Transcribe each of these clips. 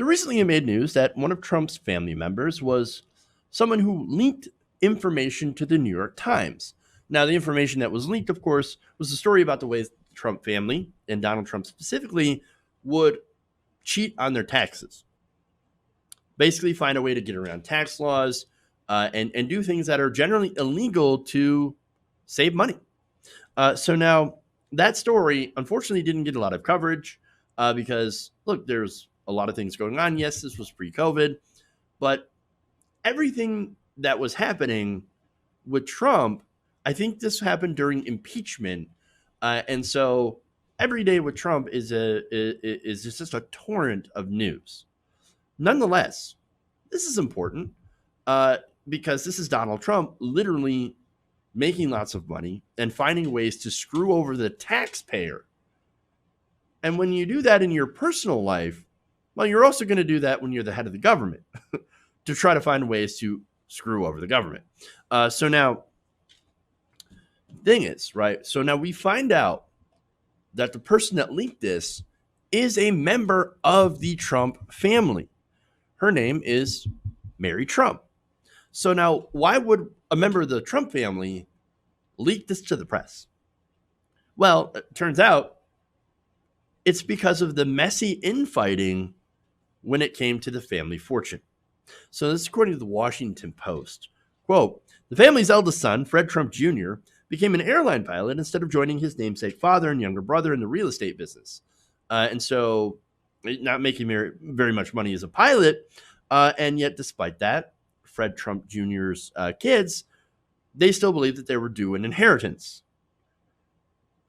So recently it made news that one of Trump's family members was someone who leaked information to the New York Times. Now, the information that was leaked, of course, was a story about the ways the Trump family, and Donald Trump specifically, would cheat on their taxes. Basically, find a way to get around tax laws and do things that are generally illegal to save money. So now that story, unfortunately, didn't get a lot of coverage because, look, there's a lot of things going on. Yes, this was pre-COVID, but everything that was happening with Trump, I think this happened during impeachment, and so every day with Trump is just a torrent of news. Nonetheless, this is important because this is Donald Trump literally making lots of money and finding ways to screw over the taxpayer. And when you do that in your personal life, well, you're also going to do that when you're the head of the government to try to find ways to screw over the government. So now, thing is, right? So now we find out that the person that leaked this is a member of the Trump family. Her name is Mary Trump. So now, why would a member of the Trump family leak this to the press? Well, it turns out it's because of the messy infighting when it came to the family fortune. So this is according to the Washington Post. Quote, the family's eldest son, Fred Trump Jr., became an airline pilot instead of joining his namesake father and younger brother in the real estate business. And so not making very much money as a pilot. And yet, despite that, Fred Trump Jr.'s kids, they still believe that they were due an inheritance.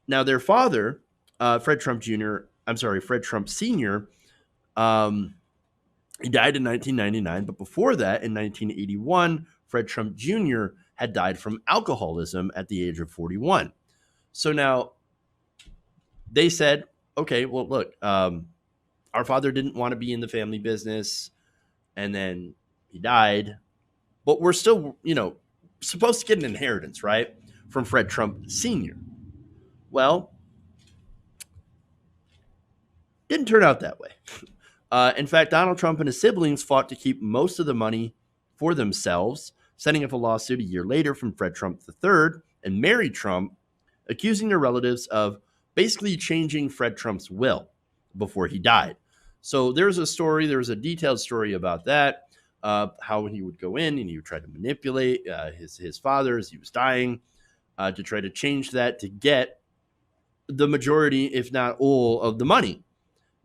Now, their father, Fred Trump Sr., he died in 1999, but before that, in 1981, Fred Trump Jr. had died from alcoholism at the age of 41. So now they said, okay, well, look, our father didn't want to be in the family business, and then he died, but we're still, supposed to get an inheritance, right, from Fred Trump Sr. Well, didn't turn out that way. In fact, Donald Trump and his siblings fought to keep most of the money for themselves, setting up a lawsuit a year later from Fred Trump III and Mary Trump, accusing their relatives of basically changing Fred Trump's will before he died. So there was a detailed story about that, how he would go in and he would try to manipulate his father as he was dying to try to change that to get the majority, if not all, of the money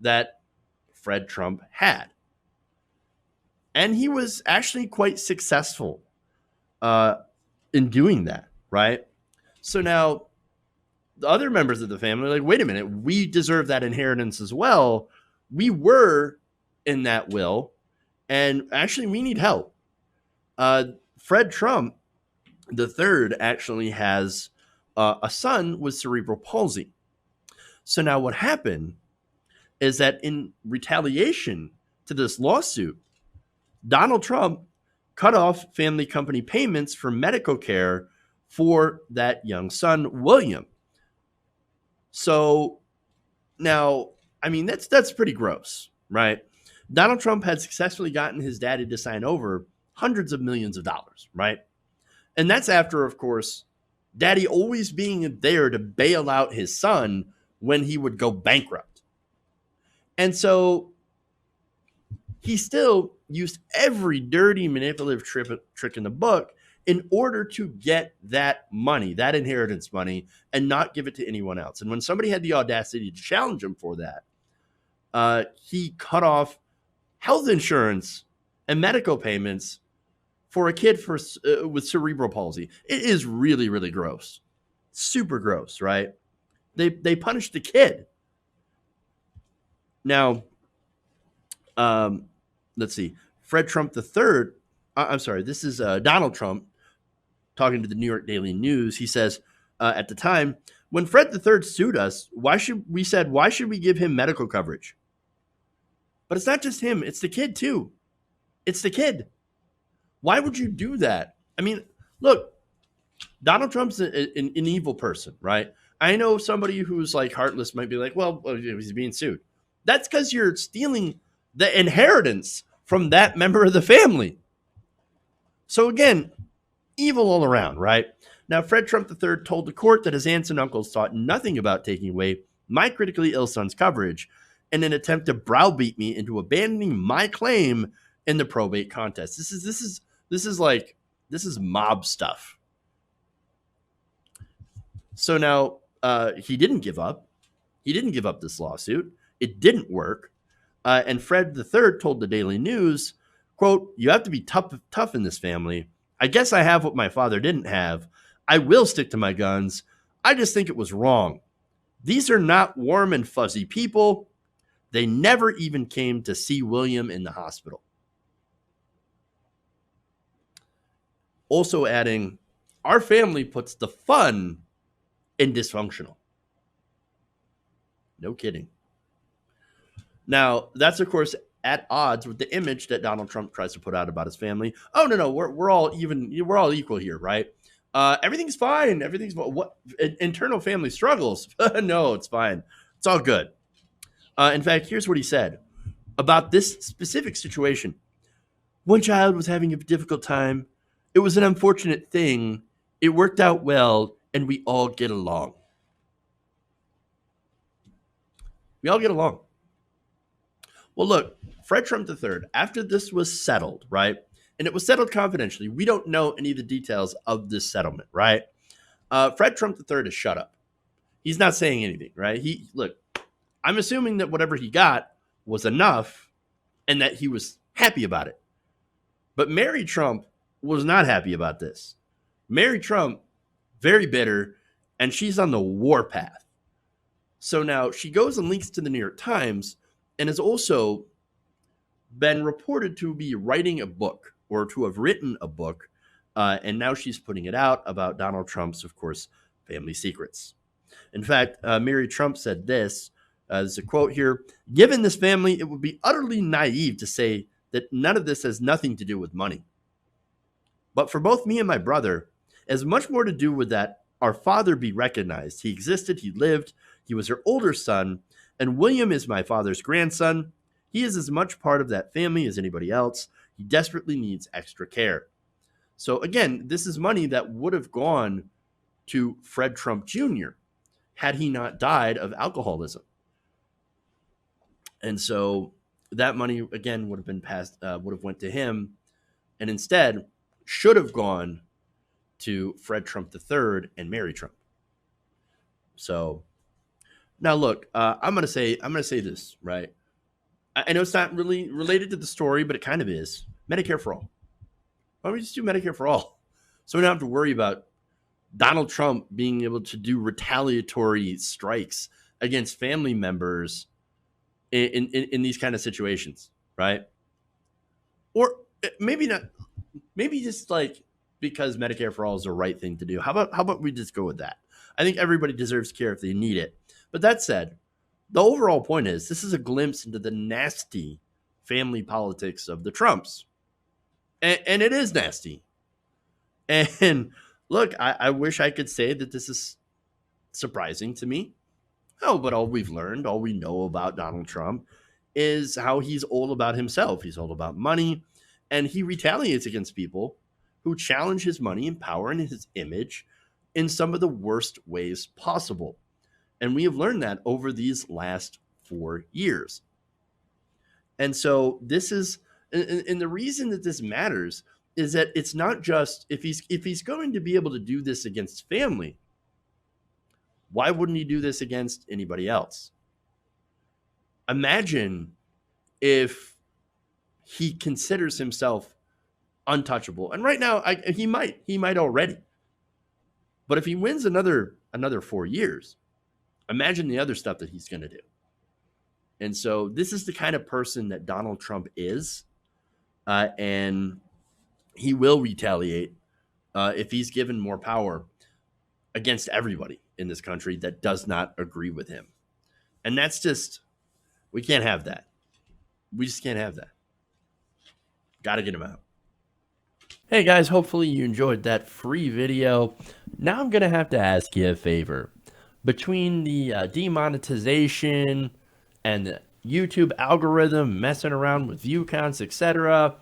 that Fred Trump had. And he was actually quite successful in doing that, right? So now the other members of the family are like, wait a minute, we deserve that inheritance as well. We were in that will, and actually we need help. Fred Trump III actually has a son with cerebral palsy. So now what happened is that in retaliation to this lawsuit, Donald Trump cut off family company payments for medical care for that young son, William. So now, I mean, that's pretty gross, right? Donald Trump had successfully gotten his daddy to sign over hundreds of millions of dollars, right? And that's after, of course, daddy always being there to bail out his son when he would go bankrupt. And so he still used every dirty, manipulative trick in the book in order to get that money, that inheritance money, and not give it to anyone else. And when somebody had the audacity to challenge him for that, he cut off health insurance and medical payments for a kid with cerebral palsy. It is really, really gross. Super gross, right? They punished the kid. Now, let's see. Fred Trump III, I'm sorry, this is Donald Trump talking to the New York Daily News. He says, at the time, when Fred III sued us, why should we give him medical coverage? But it's not just him, it's the kid too. It's the kid. Why would you do that? I mean, look, Donald Trump's an evil person, right? I know somebody who's like heartless might be like, well, he's being sued. That's because you're stealing the inheritance from that member of the family. So again, evil all around, right? Now, Fred Trump III told the court that his aunts and uncles thought nothing about taking away my critically ill son's coverage in an attempt to browbeat me into abandoning my claim in the probate contest. This is mob stuff. So now he didn't give up. He didn't give up this lawsuit. It didn't work. And Fred III told the Daily News, quote, "You have to be tough in this family. I guess I have what my father didn't have. I will stick to my guns. I just think it was wrong. These are not warm and fuzzy people. They never even came to see William in the hospital." Also adding, "Our family puts the fun in dysfunctional." No kidding. Now, that's, of course, at odds with the image that Donald Trump tries to put out about his family. Oh, no, we're all even. We're all equal here, right? Everything's fine. Everything's what internal family struggles. No, it's fine. It's all good. In fact, here's what he said about this specific situation. "One child was having a difficult time. It was an unfortunate thing. It worked out well, and we all get along." We all get along. Well, look, Fred Trump III, after this was settled, right? And it was settled confidentially. We don't know any of the details of this settlement, right? Fred Trump III has shut up. He's not saying anything, right? Look, I'm assuming that whatever he got was enough and that he was happy about it. But Mary Trump was not happy about this. Mary Trump, very bitter, and she's on the warpath. So now she goes and leaks to the New York Times and has also been reported to be writing a book or to have written a book. And now she's putting it out about Donald Trump's, of course, family secrets. In fact, Mary Trump said this, there's a quote here: "Given this family, it would be utterly naive to say that none of this has nothing to do with money. But for both me and my brother, it has much more to do with that our father be recognized. He existed, he lived, he was her older son, and William is my father's grandson. He is as much part of that family as anybody else. He desperately needs extra care." So again, this is money that would have gone to Fred Trump Jr. had he not died of alcoholism. And so that money, again, would have been passed, would have went to him, and instead should have gone to Fred Trump III and Mary Trump. So now look, I'm gonna say this, right? I know it's not really related to the story, but it kind of is. Medicare for all. Why don't we just do Medicare for all? So we don't have to worry about Donald Trump being able to do retaliatory strikes against family members in these kind of situations, right? Or maybe not. Maybe just like because Medicare for all is the right thing to do. How about we just go with that? I think everybody deserves care if they need it. But that said, the overall point is this is a glimpse into the nasty family politics of the Trumps. And it is nasty. And look, I wish I could say that this is surprising to me. Oh, but all we've learned, all we know about Donald Trump is how he's all about himself. He's all about money, and he retaliates against people who challenge his money and power and his image in some of the worst ways possible. And we have learned that over these last 4 years. And so this is, and the reason that this matters is that it's not just if he's going to be able to do this against family, why wouldn't he do this against anybody else? Imagine if he considers himself untouchable. And right now, he might already. But if he wins another 4 years, imagine the other stuff that he's going to do. And so this is the kind of person that Donald Trump is. And he will retaliate if he's given more power against everybody in this country that does not agree with him. And that's just, we can't have that. We just can't have that. Got to get him out. Hey guys, hopefully you enjoyed that free video. Now I'm going to have to ask you a favor. Between the demonetization and the YouTube algorithm messing around with view counts, etc.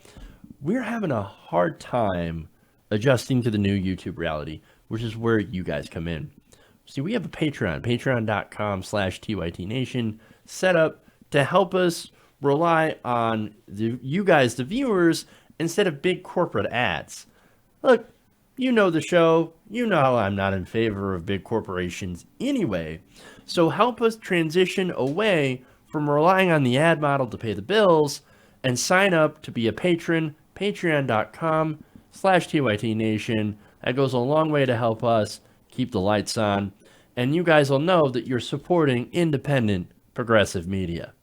We're having a hard time adjusting to the new YouTube reality, which is where you guys come in. See, we have a Patreon, patreon.com/TYTNation, set up to help us rely on you guys, the viewers, instead of big corporate ads. Look, you know the show. You know how I'm not in favor of big corporations anyway. So help us transition away from relying on the ad model to pay the bills and sign up to be a patron, patreon.com/TYTNation. That goes a long way to help us keep the lights on. And you guys will know that you're supporting independent progressive media.